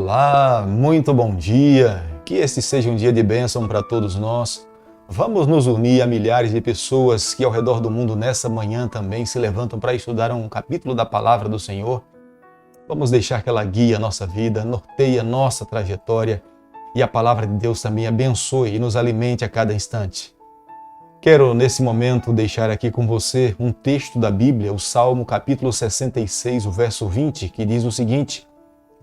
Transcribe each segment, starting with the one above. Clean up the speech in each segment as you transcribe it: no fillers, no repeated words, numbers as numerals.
Olá, muito bom dia. Que este seja um dia de bênção para todos nós. Vamos nos unir a milhares de pessoas que ao redor do mundo nessa manhã também se levantam para estudar um capítulo da palavra do Senhor. Vamos deixar que ela guie a nossa vida, norteie a nossa trajetória e a palavra de Deus também abençoe e nos alimente a cada instante. Quero nesse momento deixar aqui com você um texto da Bíblia, o Salmo capítulo 66, o verso 20, que diz o seguinte: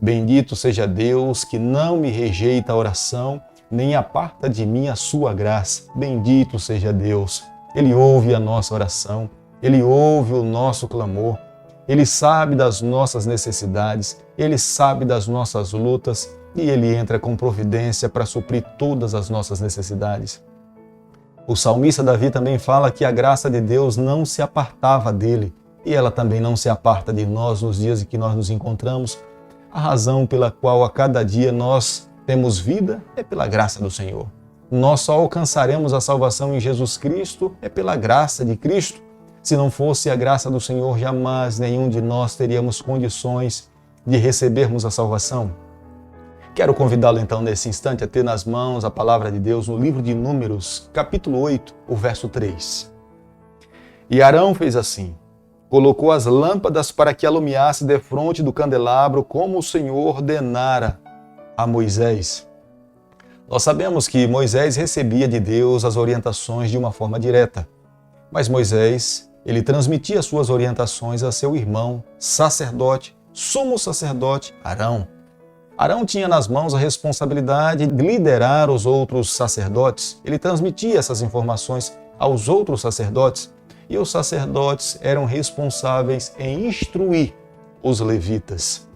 Bendito seja Deus que não me rejeita a oração, nem aparta de mim a sua graça. Bendito seja Deus. Ele ouve a nossa oração, Ele ouve o nosso clamor, Ele sabe das nossas necessidades, Ele sabe das nossas lutas e Ele entra com providência para suprir todas as nossas necessidades. O salmista Davi também fala que a graça de Deus não se apartava dele e ela também não se aparta de nós nos dias em que nós nos encontramos. A razão pela qual a cada dia nós temos vida é pela graça do Senhor. Nós só alcançaremos a salvação em Jesus Cristo é pela graça de Cristo. Se não fosse a graça do Senhor, jamais nenhum de nós teríamos condições de recebermos a salvação. Quero convidá-lo então nesse instante a ter nas mãos a palavra de Deus no livro de Números, capítulo 8, o verso 3. E Arão fez assim: colocou as lâmpadas para que alumiasse defronte do candelabro, como o Senhor ordenara a Moisés. Nós sabemos que Moisés recebia de Deus as orientações de uma forma direta, mas Moisés, ele transmitia suas orientações a seu irmão, sacerdote, sumo sacerdote Arão. Arão tinha nas mãos a responsabilidade de liderar os outros sacerdotes. Ele transmitia essas informações aos outros sacerdotes. E os sacerdotes eram responsáveis em instruir os levitas.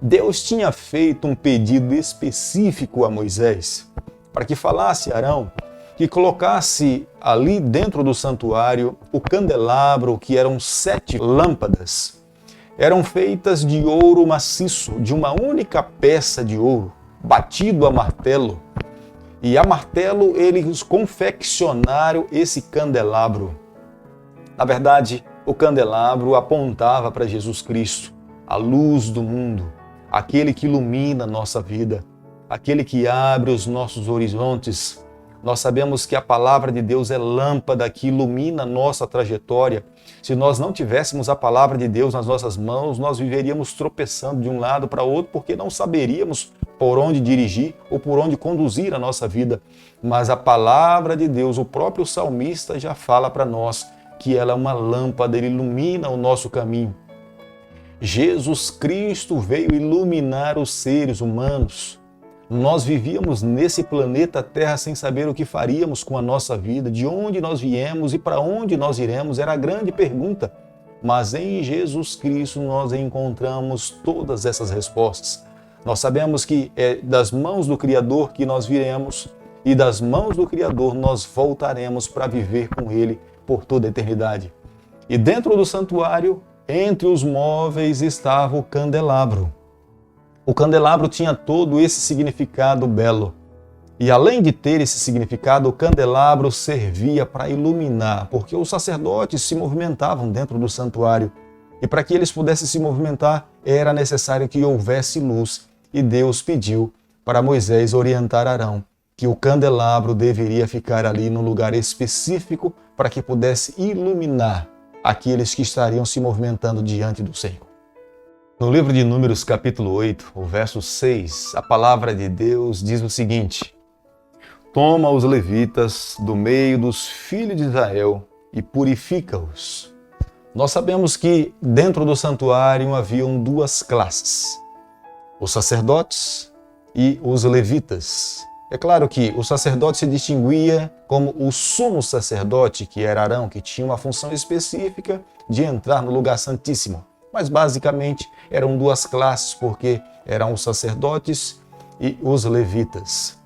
Deus tinha feito um pedido específico a Moisés para que falasse a Arão que colocasse ali dentro do santuário o candelabro, que eram 7 lâmpadas. Eram feitas de ouro maciço, de uma única peça de ouro, batido a martelo. E a martelo eles confeccionaram esse candelabro. Na verdade, o candelabro apontava para Jesus Cristo, a luz do mundo, aquele que ilumina a nossa vida, aquele que abre os nossos horizontes. Nós sabemos que a palavra de Deus é lâmpada que ilumina a nossa trajetória. Se nós não tivéssemos a palavra de Deus nas nossas mãos, nós viveríamos tropeçando de um lado para outro porque não saberíamos por onde dirigir ou por onde conduzir a nossa vida. Mas a palavra de Deus, o próprio salmista já fala para nós que ela é uma lâmpada, ele ilumina o nosso caminho. Jesus Cristo veio iluminar os seres humanos. Nós vivíamos nesse planeta Terra sem saber o que faríamos com a nossa vida, de onde nós viemos e para onde nós iremos, era a grande pergunta. Mas em Jesus Cristo nós encontramos todas essas respostas. Nós sabemos que é das mãos do Criador que nós viremos e das mãos do Criador nós voltaremos para viver com Ele por toda a eternidade. E dentro do santuário, entre os móveis, estava o candelabro. O candelabro tinha todo esse significado belo. E além de ter esse significado, o candelabro servia para iluminar, porque os sacerdotes se movimentavam dentro do santuário. E para que eles pudessem se movimentar, era necessário que houvesse luz. E Deus pediu para Moisés orientar Arão que o candelabro deveria ficar ali num lugar específico para que pudesse iluminar aqueles que estariam se movimentando diante do Senhor. No livro de Números, capítulo 8, o verso 6, a palavra de Deus diz o seguinte: Toma os levitas do meio dos filhos de Israel e purifica-os. Nós sabemos que dentro do santuário haviam 2 classes, os sacerdotes e os levitas. É claro que o sacerdote se distinguia como o sumo sacerdote, que era Arão, que tinha uma função específica de entrar no lugar santíssimo. Mas basicamente eram 2 classes, porque eram os sacerdotes e os levitas.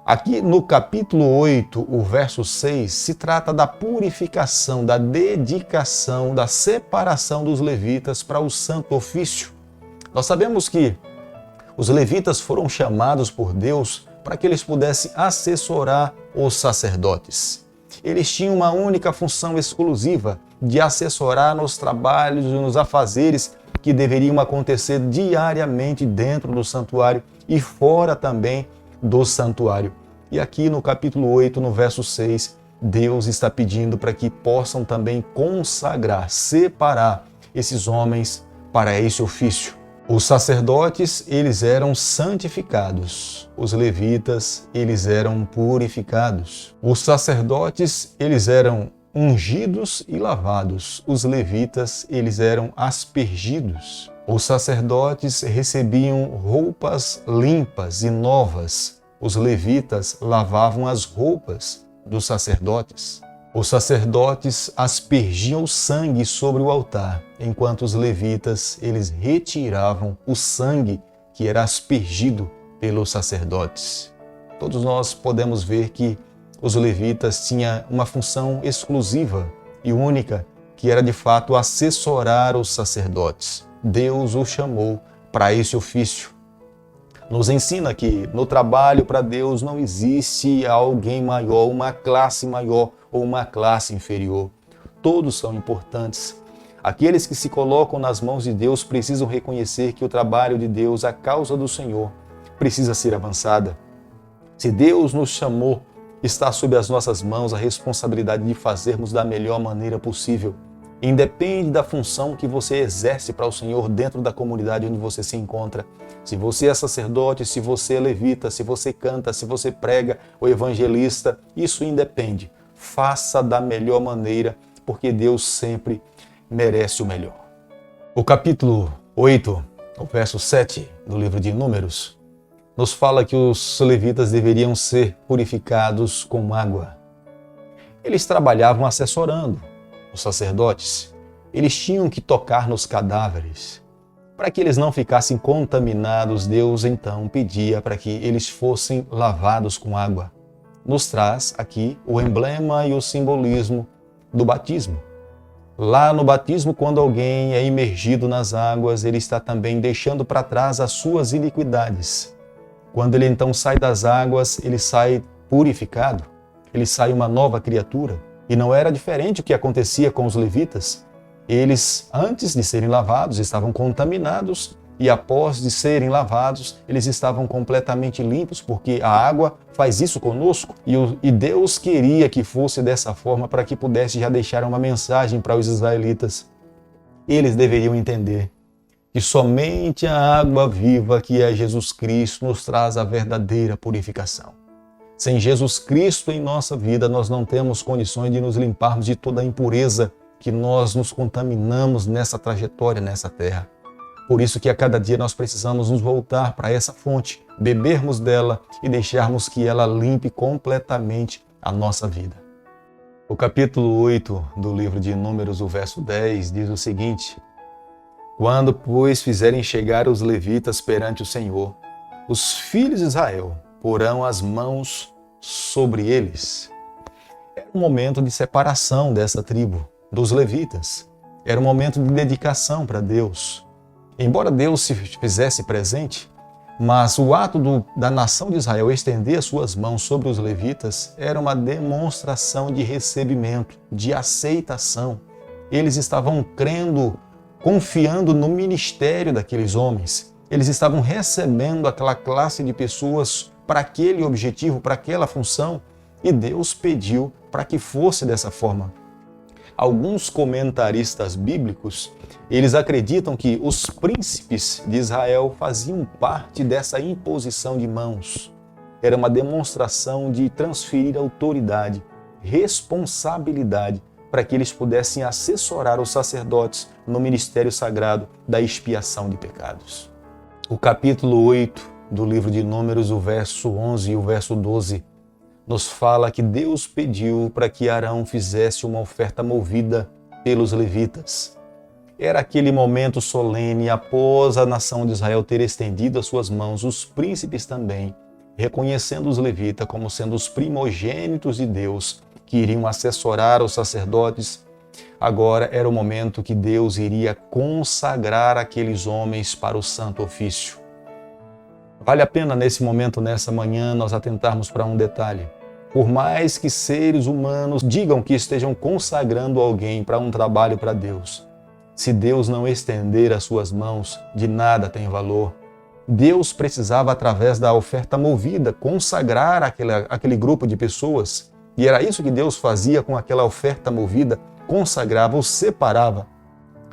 Aqui no capítulo 8, o verso 6, se trata da purificação, da dedicação, da separação dos levitas para o santo ofício. Nós sabemos que os levitas foram chamados por Deus para que eles pudessem assessorar os sacerdotes. Eles tinham uma única função exclusiva de assessorar nos trabalhos e nos afazeres que deveriam acontecer diariamente dentro do santuário e fora também do santuário. E aqui no capítulo 8, no verso 6, Deus está pedindo para que possam também consagrar, separar esses homens para esse ofício. Os sacerdotes, eles eram santificados. Os levitas, eles eram purificados. Os sacerdotes, eles eram ungidos e lavados. Os levitas, eles eram aspergidos. Os sacerdotes recebiam roupas limpas e novas. Os levitas lavavam as roupas dos sacerdotes. Os sacerdotes aspergiam o sangue sobre o altar, enquanto os levitas, eles retiravam o sangue que era aspergido pelos sacerdotes. Todos nós podemos ver que os levitas tinham uma função exclusiva e única, que era de fato assessorar os sacerdotes. Deus os chamou para esse ofício. Nos ensina que no trabalho para Deus não existe alguém maior, uma classe maior ou uma classe inferior. Todos são importantes. Aqueles que se colocam nas mãos de Deus precisam reconhecer que o trabalho de Deus, a causa do Senhor, precisa ser avançada. Se Deus nos chamou, está sob as nossas mãos a responsabilidade de fazermos da melhor maneira possível. Independe da função que você exerce para o Senhor dentro da comunidade onde você se encontra. Se você é sacerdote, se você é levita, se você canta, se você prega ou evangelista, isso independe. Faça da melhor maneira, porque Deus sempre merece o melhor. O capítulo 8, o verso 7 do livro de Números, nos fala que os levitas deveriam ser purificados com água. Eles trabalhavam assessorando os sacerdotes. Eles tinham que tocar nos cadáveres. Para que eles não ficassem contaminados, Deus então pedia para que eles fossem lavados com água. Nos traz aqui o emblema e o simbolismo do batismo. Lá no batismo, quando alguém é imergido nas águas, ele está também deixando para trás as suas iniquidades. Quando ele então sai das águas, ele sai purificado, ele sai uma nova criatura. E não era diferente o que acontecia com os levitas. Eles, antes de serem lavados, estavam contaminados e após de serem lavados, eles estavam completamente limpos, porque a água faz isso conosco e Deus queria que fosse dessa forma para que pudesse já deixar uma mensagem para os israelitas. Eles deveriam entender que somente a água viva, que é Jesus Cristo, nos traz a verdadeira purificação. Sem Jesus Cristo em nossa vida, nós não temos condições de nos limparmos de toda a impureza que nós nos contaminamos nessa trajetória, nessa terra. Por isso que a cada dia nós precisamos nos voltar para essa fonte, bebermos dela e deixarmos que ela limpe completamente a nossa vida. O capítulo 8 do livro de Números, o verso 10, diz o seguinte: Quando, pois, fizerem chegar os levitas perante o Senhor, os filhos de Israel porão as mãos sobre eles. Era um momento de separação dessa tribo, dos levitas. Era um momento de dedicação para Deus. Embora Deus se fizesse presente, mas o ato da nação de Israel estender suas mãos sobre os levitas era uma demonstração de recebimento, de aceitação. Eles estavam crendo, confiando no ministério daqueles homens. Eles estavam recebendo aquela classe de pessoas para aquele objetivo, para aquela função, e Deus pediu para que fosse dessa forma. Alguns comentaristas bíblicos, eles acreditam que os príncipes de Israel faziam parte dessa imposição de mãos. Era uma demonstração de transferir autoridade, responsabilidade, para que eles pudessem assessorar os sacerdotes no ministério sagrado da expiação de pecados. O capítulo 8 do livro de Números, o verso 11 e o verso 12, nos fala que Deus pediu para que Arão fizesse uma oferta movida pelos levitas. Era aquele momento solene, após a nação de Israel ter estendido as suas mãos, os príncipes também, reconhecendo os levitas como sendo os primogênitos de Deus, que iriam assessorar os sacerdotes. Agora era o momento que Deus iria consagrar aqueles homens para o santo ofício. Vale a pena nesse momento, nessa manhã, nós atentarmos para um detalhe. Por mais que seres humanos digam que estejam consagrando alguém para um trabalho para Deus, Se Deus não estender as suas mãos, de nada tem valor. Deus precisava, através da oferta movida, consagrar aquele grupo de pessoas. E era isso que Deus fazia com aquela oferta movida, consagrava, os separava.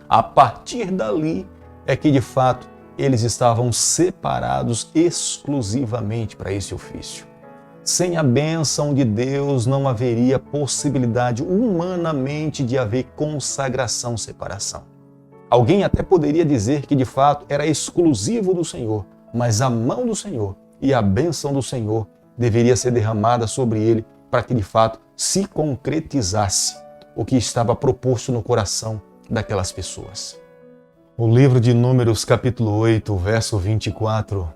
A partir dali é que, de fato, eles estavam separados exclusivamente para esse ofício. Sem a bênção de Deus, não haveria possibilidade humanamente de haver consagração, separação. Alguém até poderia dizer que, de fato, era exclusivo do Senhor, mas a mão do Senhor e a bênção do Senhor deveria ser derramada sobre ele para que, de fato, se concretizasse o que estava proposto no coração daquelas pessoas. O livro de Números, capítulo 8, verso 24,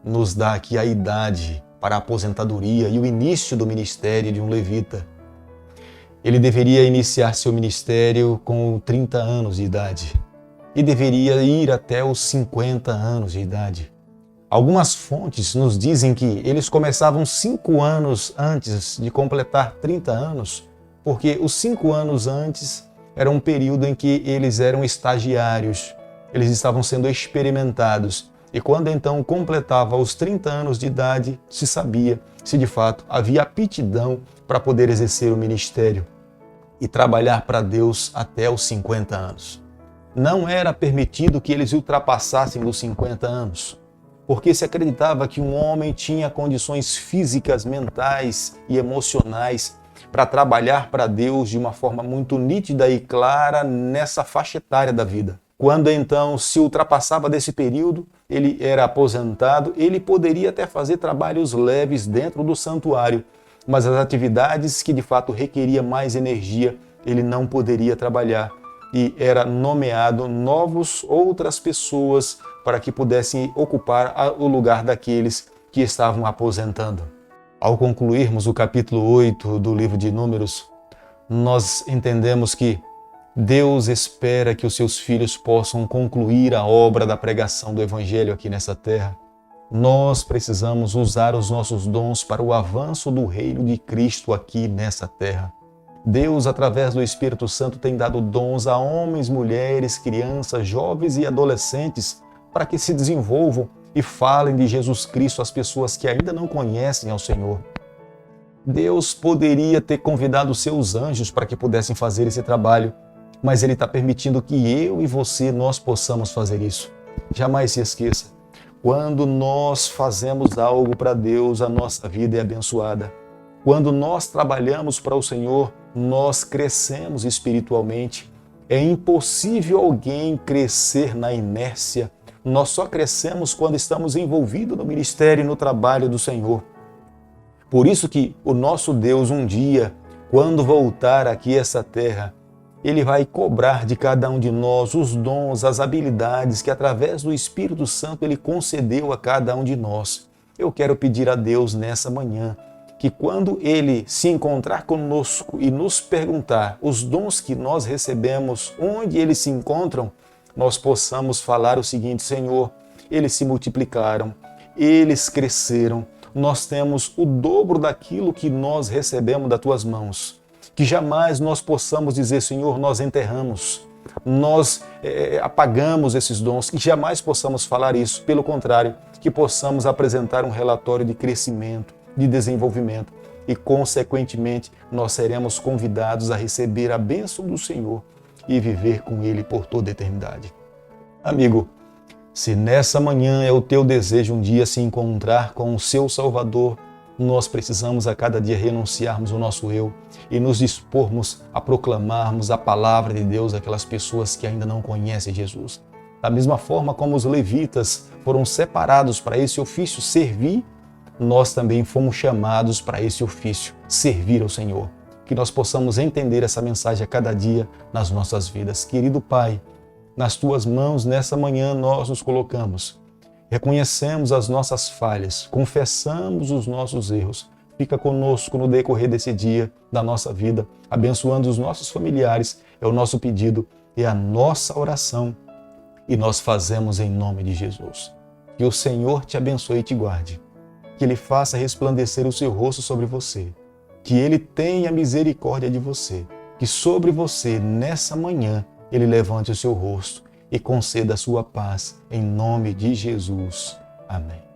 nos dá aqui a idade para a aposentadoria e o início do ministério de um levita. Ele deveria iniciar seu ministério com 30 anos de idade e deveria ir até os 50 anos de idade. Algumas fontes nos dizem que eles começavam 5 anos antes de completar 30 anos, porque os 5 anos antes era um período em que eles eram estagiários, eles estavam sendo experimentados. E quando então completava os 30 anos de idade, se sabia se de fato havia aptidão para poder exercer o ministério e trabalhar para Deus até os 50 anos. Não era permitido que eles ultrapassassem os 50 anos, porque se acreditava que um homem tinha condições físicas, mentais e emocionais para trabalhar para Deus de uma forma muito nítida e clara nessa faixa etária da vida. Quando então se ultrapassava desse período, ele era aposentado, ele poderia até fazer trabalhos leves dentro do santuário, mas as atividades que de fato requeria mais energia, ele não poderia trabalhar. E era nomeado outras pessoas para que pudessem ocupar o lugar daqueles que estavam aposentando. Ao concluirmos o capítulo 8 do livro de Números, nós entendemos que Deus espera que os seus filhos possam concluir a obra da pregação do Evangelho aqui nessa terra. Nós precisamos usar os nossos dons para o avanço do reino de Cristo aqui nessa terra. Deus, através do Espírito Santo, tem dado dons a homens, mulheres, crianças, jovens e adolescentes para que se desenvolvam e falem de Jesus Cristo às pessoas que ainda não conhecem ao Senhor. Deus poderia ter convidado os seus anjos para que pudessem fazer esse trabalho, mas Ele está permitindo que eu e você, nós possamos fazer isso. Jamais se esqueça, quando nós fazemos algo para Deus, a nossa vida é abençoada. Quando nós trabalhamos para o Senhor, nós crescemos espiritualmente. É impossível alguém crescer na inércia. Nós só crescemos quando estamos envolvidos no ministério e no trabalho do Senhor. Por isso que o nosso Deus um dia, quando voltar aqui a essa terra, Ele vai cobrar de cada um de nós os dons, as habilidades que através do Espírito Santo Ele concedeu a cada um de nós. Eu quero pedir a Deus nessa manhã que quando Ele se encontrar conosco e nos perguntar os dons que nós recebemos, onde eles se encontram, nós possamos falar o seguinte: Senhor, eles se multiplicaram, eles cresceram, nós temos o dobro daquilo que nós recebemos das Tuas mãos. Que jamais nós possamos dizer: Senhor, nós enterramos, nós apagamos esses dons, que jamais possamos falar isso. Pelo contrário, que possamos apresentar um relatório de crescimento, de desenvolvimento e, consequentemente, nós seremos convidados a receber a bênção do Senhor e viver com Ele por toda a eternidade. Amigo, se nessa manhã é o teu desejo um dia se encontrar com o seu Salvador, nós precisamos a cada dia renunciarmos o nosso eu e nos dispormos a proclamarmos a palavra de Deus àquelas pessoas que ainda não conhecem Jesus. Da mesma forma como os levitas foram separados para esse ofício servir, nós também fomos chamados para esse ofício, servir ao Senhor. Que nós possamos entender essa mensagem a cada dia nas nossas vidas. Querido Pai, nas Tuas mãos nessa manhã nós nos colocamos. Reconhecemos as nossas falhas, confessamos os nossos erros. Fica conosco no decorrer desse dia da nossa vida, abençoando os nossos familiares. É o nosso pedido, é a nossa oração e nós fazemos em nome de Jesus. Que o Senhor te abençoe e te guarde. Que Ele faça resplandecer o seu rosto sobre você. Que Ele tenha misericórdia de você. Que sobre você, nessa manhã, Ele levante o seu rosto e conceda a sua paz, em nome de Jesus. Amém.